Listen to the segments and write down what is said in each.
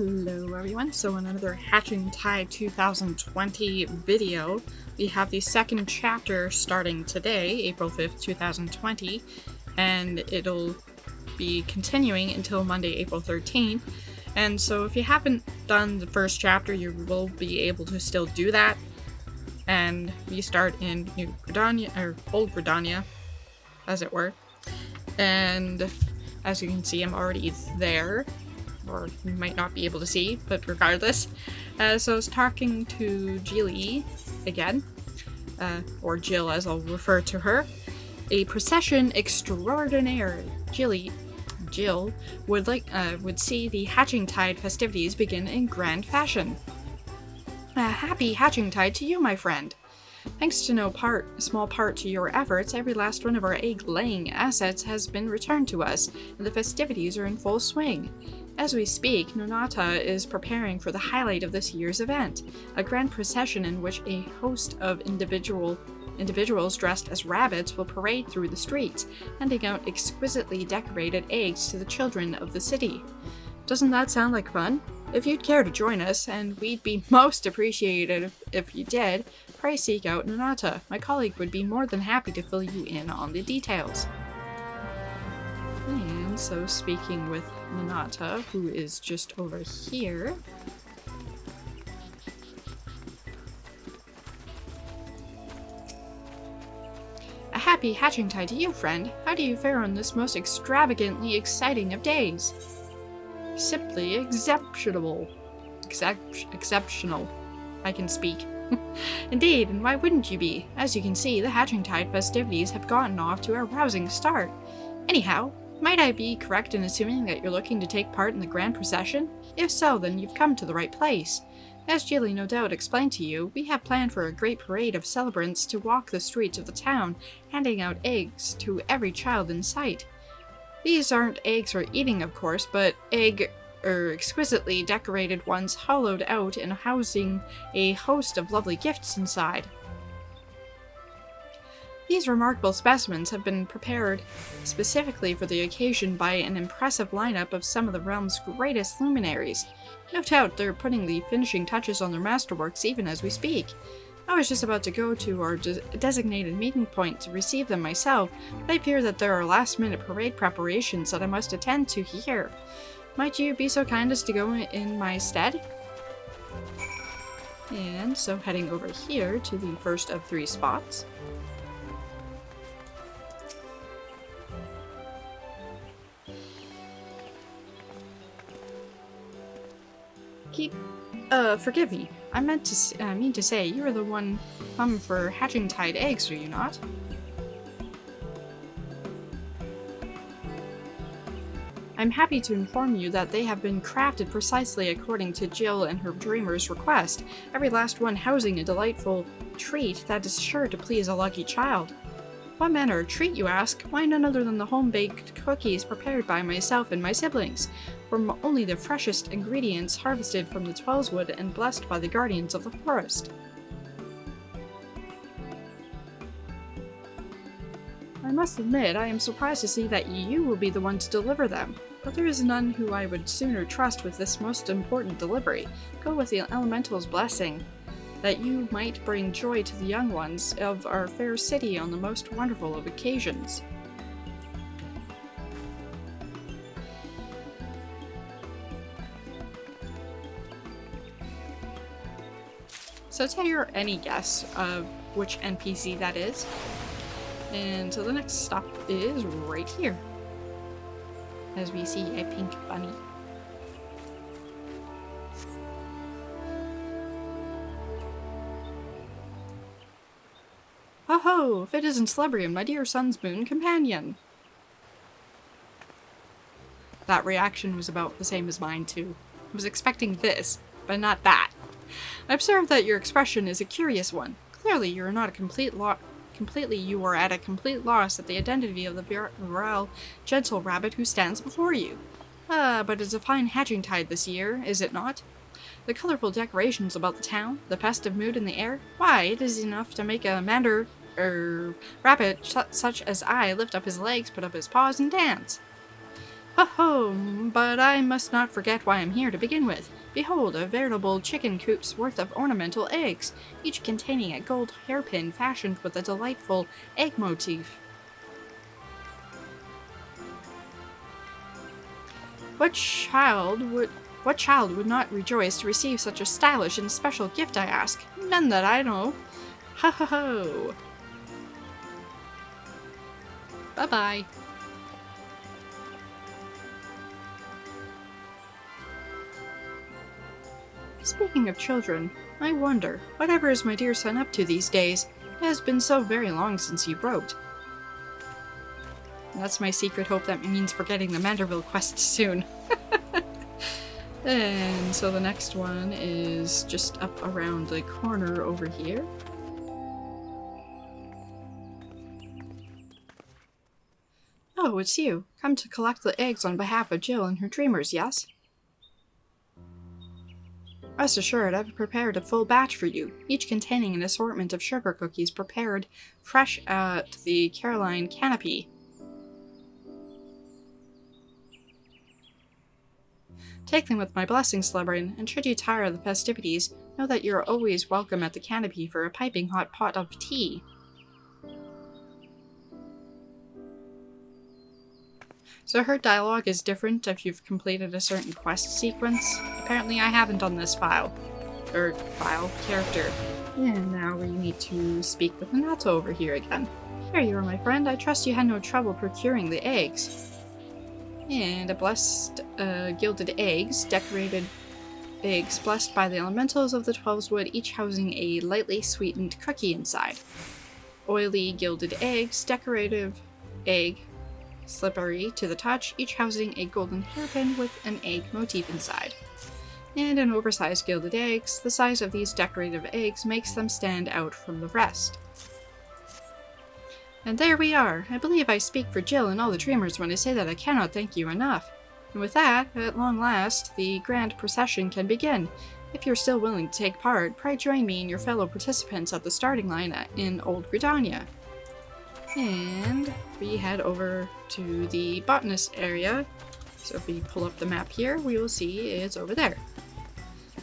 Hello everyone, so in another Hatching Tide 2020 video, we have the second chapter starting today, April 5th, 2020, and it'll be continuing until Monday, April 13th. And so if you haven't done the first chapter, you will be able to still do that. And we start in New Gridania, or Old Gridania, as it were. And as you can see, I'm already there. Or you might not be able to see, but regardless. So I was talking to Jilly again, or Jill as I'll refer to her. A procession extraordinaire. Jill would see the Hatching Tide festivities begin in grand fashion. Happy Hatching Tide to you, my friend. Thanks to no small part to your efforts, every last one of our egg-laying assets has been returned to us, and the festivities are in full swing. As we speak, Nonata is preparing for the highlight of this year's event, a grand procession in which a host of individuals dressed as rabbits will parade through the streets, handing out exquisitely decorated eggs to the children of the city. Doesn't that sound like fun? If you'd care to join us, and we'd be most appreciated if you did, pray seek out Nonata. My colleague would be more than happy to fill you in on the details. And so speaking with Nonata, who is just over here. A happy Hatching Tide to you, friend. How do you fare on this most extravagantly exciting of days? Simply exceptional. Exceptional. I can speak. Indeed, and why wouldn't you be? As you can see, the Hatching Tide festivities have gotten off to a rousing start. Anyhow, might I be correct in assuming that you're looking to take part in the grand procession? If so, then you've come to the right place. As Jilly no doubt explained to you, we have planned for a great parade of celebrants to walk the streets of the town, handing out eggs to every child in sight. These aren't eggs for eating, of course, but exquisitely decorated ones hollowed out and housing a host of lovely gifts inside. These remarkable specimens have been prepared specifically for the occasion by an impressive lineup of some of the realm's greatest luminaries. No doubt they're putting the finishing touches on their masterworks even as we speak. I was just about to go to our designated meeting point to receive them myself, but I fear that there are last-minute parade preparations that I must attend to here. Might you be so kind as to go in my stead? And so heading over here to the first of 3 spots. Forgive me. I mean to say, you are the one come for Hatching Tide eggs, are you not? I'm happy to inform you that they have been crafted precisely according to Jill and her dreamer's request, every last one housing a delightful treat that is sure to please a lucky child. What manner of treat, you ask? Why, none other than the home-baked cookies prepared by myself and my siblings, from only the freshest ingredients harvested from the Twellswood and blessed by the guardians of the forest. I must admit, I am surprised to see that you will be the one to deliver them, but there is none who I would sooner trust with this most important delivery. Go with the elemental's blessing, that you might bring joy to the young ones of our fair city on the most wonderful of occasions. So take your any guess of which NPC that is. And so the next stop is right here, as we see a pink bunny. Ho ho! If it isn't Celebrium, my dear son's boon companion! That reaction was about the same as mine too. I was expecting this, but not that. I observe that your expression is a curious one. Clearly you are not you are at a complete loss at the identity of the virile, gentle rabbit who stands before you. But it's a fine Hatching Tide this year, is it not? The colorful decorations about the town, the festive mood in the air, why, it is enough to make a rabbit such as I lift up his legs, put up his paws, and dance. Ho ho! But I must not forget why I'm here to begin with. Behold, a veritable chicken coop's worth of ornamental eggs, each containing a gold hairpin fashioned with a delightful egg motif. What child would not rejoice to receive such a stylish and special gift, I ask? None that I know. Ho ho ho! Bye-bye. Speaking of children, I wonder, whatever is my dear son up to these days? It has been so very long since he wrote. That's my secret hope. That means forgetting the Manderville quest soon. And so the next one is just up around the corner over here. Oh, it's you. Come to collect the eggs on behalf of Jill and her dreamers, yes? Rest assured, I've prepared a full batch for you, each containing an assortment of sugar cookies prepared fresh at the Caroline Canopy. Take them with my blessing, Slebrin, and should you tire of the festivities, know that you're always welcome at the Canopy for a piping hot pot of tea. So her dialogue is different if you've completed a certain quest sequence. Apparently I haven't on this character. And now we need to speak with Minato over here again. Here you are, my friend. I trust you had no trouble procuring the eggs. And a blessed, gilded eggs, decorated eggs blessed by the elementals of the Twelveswood, each housing a lightly sweetened cookie inside. Oily gilded eggs, decorative egg, slippery to the touch, each housing a golden hairpin with an egg motif inside. And an oversized gilded eggs, the size of these decorative eggs makes them stand out from the rest. And there we are. I believe I speak for Jill and all the dreamers when I say that I cannot thank you enough. And with that, at long last, the grand procession can begin. If you're still willing to take part, pray join me and your fellow participants at the starting line in Old Gridania. And we head over to the botanist area. So if we pull up the map here, we will see it's over there.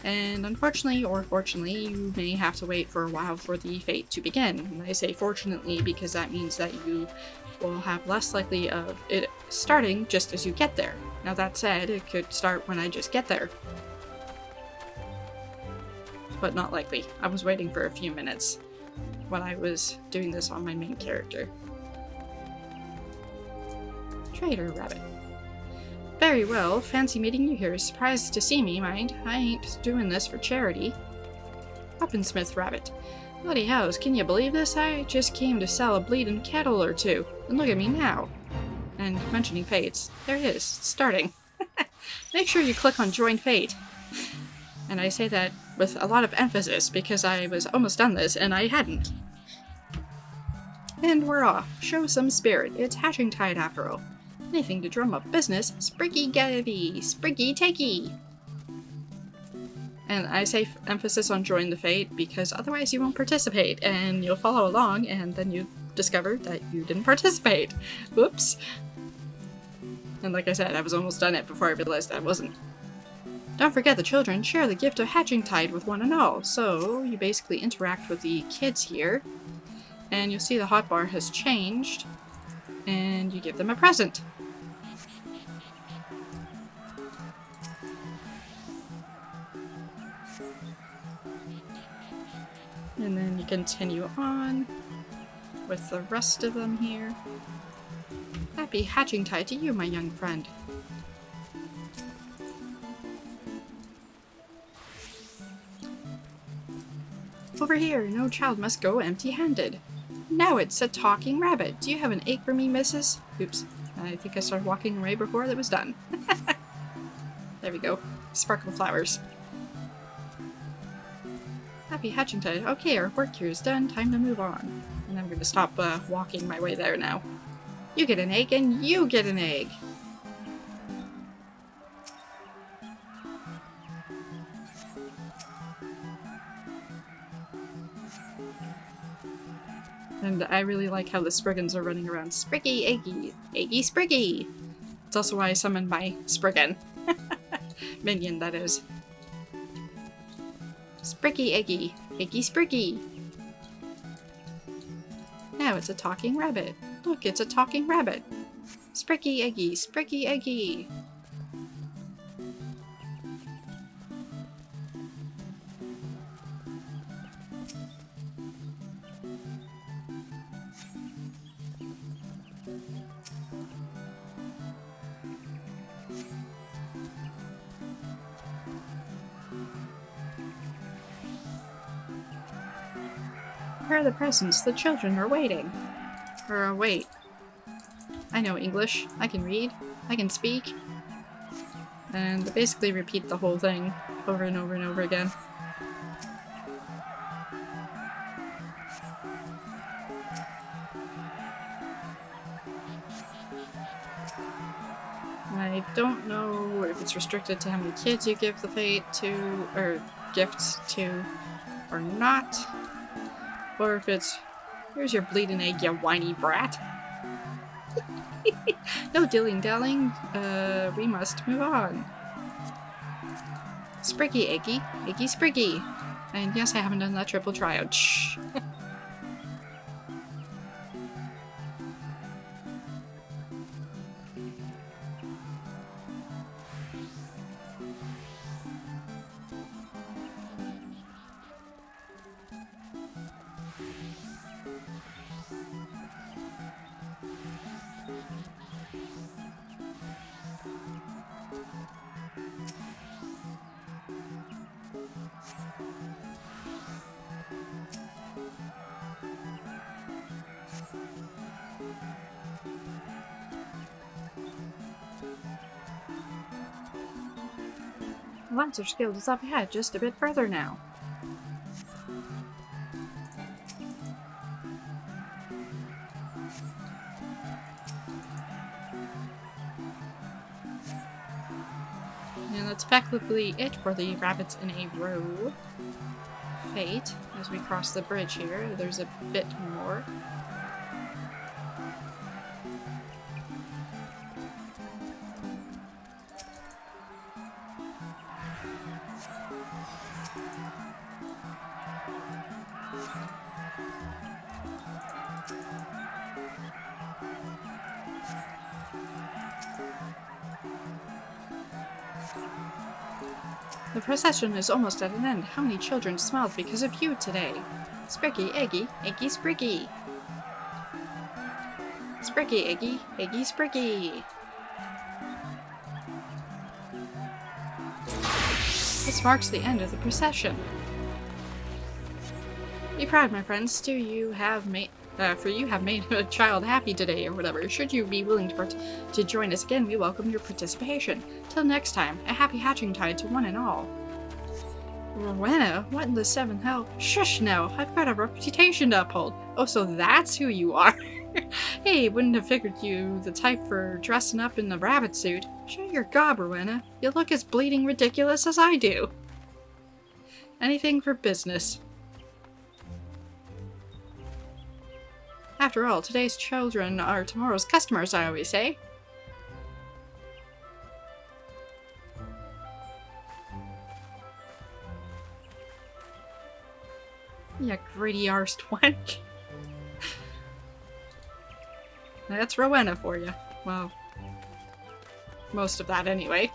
And unfortunately, or fortunately, you may have to wait for a while for the fate to begin. And I say fortunately because that means that you will have less likely of it starting just as you get there. Now that said, it could start when I just get there. But not likely. I was waiting for a few minutes when I was doing this on my main character. Trader Rabbit. Very well, fancy meeting you here. Surprised to see me, mind. I ain't doing this for charity. Weaponsmith Rabbit. Bloody hells, can you believe this? I just came to sell a bleeding kettle or two. And look at me now. And mentioning fates, there it is, it's starting. Make sure you click on Join Fate. And I say that with a lot of emphasis because I was almost done this and I hadn't. And we're off. Show some spirit. It's hatching tide after all. Anything to drum up business. Spriggy gavy, spriggy takey. And I say emphasis on join the fate because otherwise you won't participate and you'll follow along and then you discover that you didn't participate. Whoops. And like I said, I was almost done it before I realized I wasn't. Don't forget the children share the gift of hatching tide with one and all. So you basically interact with the kids here and you'll see the hotbar has changed and you give them a present. And then you continue on with the rest of them here. Happy hatching tide to you, my young friend. Over here, no child must go empty-handed. Now it's a talking rabbit. Do you have an egg for me, missus? Oops. I think I started walking away before that was done. There we go. Sparkle flowers. Happy hatching tide. Okay, our work here is done. Time to move on. And I'm going to stop walking my way there now. You get an egg and you get an egg. And I really like how the Spriggans are running around. Spriggy, eggy, eggy, spriggy. It's also why I summoned my Spriggan. Minion, that is. Spriggy Eggy. Eggy Spriggy. Now it's a talking rabbit. Look, it's a talking rabbit. Spriggy Eggy. Spriggy Eggy. Where are the presents? The children are waiting. Or wait. I know English. I can read. I can speak. And basically repeat the whole thing over and over and over again. I don't know if it's restricted to how many kids you give the fate to, or gifts to, or not. Or if it's, here's your bleeding egg, you whiny brat. No dilly-dallying, we must move on. Spriggy Eggy, Eggy Spriggy. And yes, I haven't done that triple tryout. Shh. Lancer's Guild is up ahead, just a bit further now. And that's effectively it for the rabbits in a row fate. As we cross the bridge here, there's a bit more. The procession is almost at an end. How many children smiled because of you today? Spriggy Eggy, Eggy Spriggy. Spriggy Eggy, Eggy Spriggy. This marks the end of the procession. Be proud, my friends. For you have made a child happy today, or whatever. Should you be willing to join us again, we welcome your participation. Till next time, a happy hatching tide to one and all. Rowena, what in the seventh hell? Shush now, I've got a reputation to uphold. Oh, so that's who you are. Hey, wouldn't have figured you the type for dressing up in the rabbit suit. Shut your gob, Rowena. You look as bleeding ridiculous as I do. Anything for business. After all, today's children are tomorrow's customers, I always say. You greedy arsed wench. That's Rowena for you. Well, most of that anyway.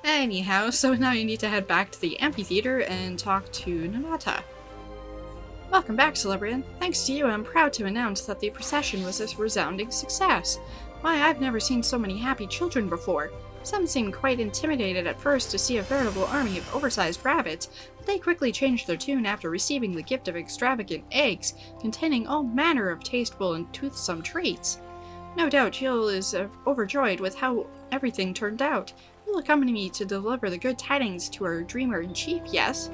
Anyhow, so now you need to head back to the amphitheater and talk to Nanata. Welcome back, Celebrian. Thanks to you, I'm proud to announce that the procession was a resounding success. Why, I've never seen so many happy children before. Some seemed quite intimidated at first to see a veritable army of oversized rabbits, but they quickly changed their tune after receiving the gift of extravagant eggs, containing all manner of tasteful and toothsome treats. No doubt Jill is overjoyed with how everything turned out. You'll accompany me to deliver the good tidings to our dreamer-in-chief, yes?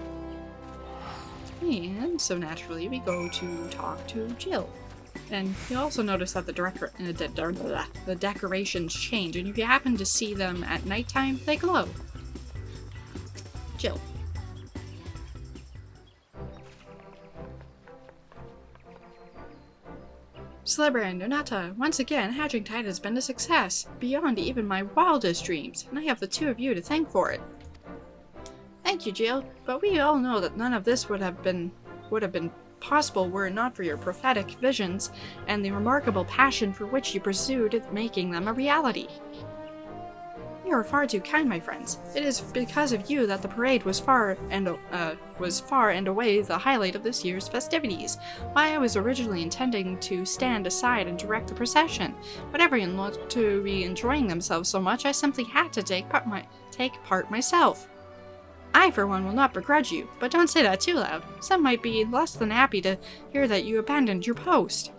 And so naturally we go to talk to Jill. And you'll also notice that the decorations change, and if you happen to see them at nighttime, they glow. Jill. Celebra and Nonata, once again, Hatching Tide has been a success, beyond even my wildest dreams, and I have the two of you to thank for it. Thank you, Jill, but we all know that none of this would have been possible were it not for your prophetic visions and the remarkable passion for which you pursued making them a reality. You are far too kind, my friends. It is because of you that the parade was far and away the highlight of this year's festivities. Why I was originally intending to stand aside and direct the procession, but everyone looked to be enjoying themselves so much I simply had to take part myself. I, for one, will not begrudge you, but don't say that too loud. Some might be less than happy to hear that you abandoned your post.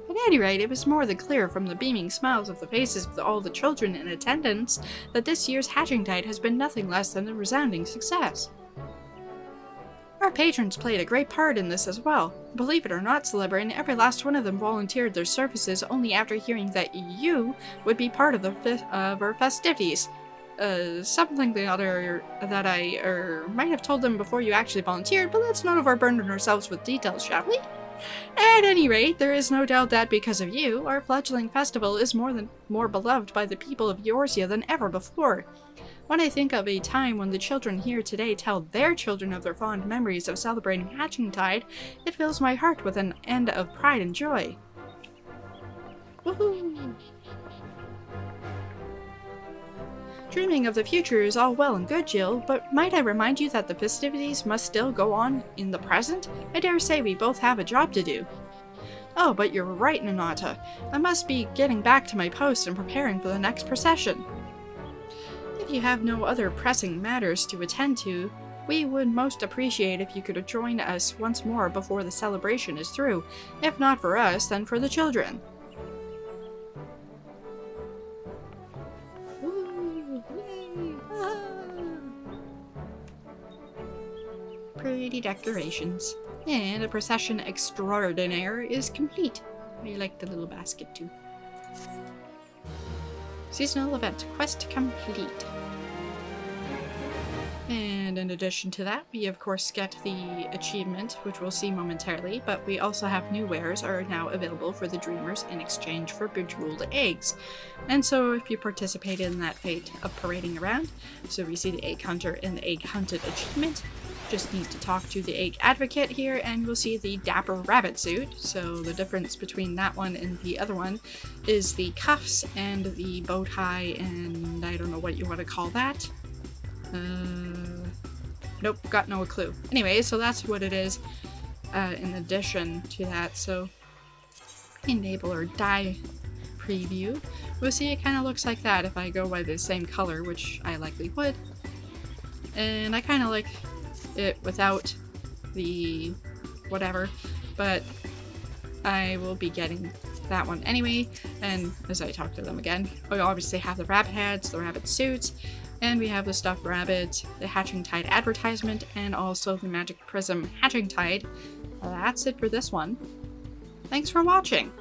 At any rate, it was more than clear from the beaming smiles of the faces of all the children in attendance that this year's Hatching Tide has been nothing less than a resounding success. Our patrons played a great part in this as well. Believe it or not, Celebra, and every last one of them volunteered their services only after hearing that you would be part of our festivities. Something that I might have told them before you actually volunteered, but let's not overburden ourselves with details, shall we? At any rate, there is no doubt that because of you, our fledgling festival is more beloved by the people of Eorzea than ever before. When I think of a time when the children here today tell their children of their fond memories of celebrating Hatching Tide, it fills my heart with an end of pride and joy. Woohoo! Dreaming of the future is all well and good, Jill, but might I remind you that the festivities must still go on in the present? I dare say we both have a job to do. Oh, but you're right, Nonata. I must be getting back to my post and preparing for the next procession. If you have no other pressing matters to attend to, we would most appreciate if you could join us once more before the celebration is through. If not for us, then for the children. Pretty decorations. And a procession extraordinaire is complete. I like the little basket too. Seasonal event quest complete. And in addition to that, we of course get the achievement, which we'll see momentarily, but we also have new wares are now available for the Dreamers in exchange for bejeweled eggs. And so if you participated in that fate of parading around, so we see the Egg Hunter and the Egg Hunted achievement, just need to talk to the Egg Advocate here and we'll see the Dapper Rabbit suit. So the difference between that one and the other one is the cuffs and the bow tie, and I don't know what you want to call that. Nope, got no clue. Anyway, so that's what it is in addition to that. So enable or die preview. We'll see it kind of looks like that if I go by the same color, which I likely would. And I kind of like it without the whatever, but I will be getting that one anyway. And as I talk to them again, we obviously have the rabbit heads, the rabbit suits, and we have the stuffed rabbit, the Hatching Tide advertisement, and also the Magic Prism Hatching Tide. That's it for this one. Thanks for watching!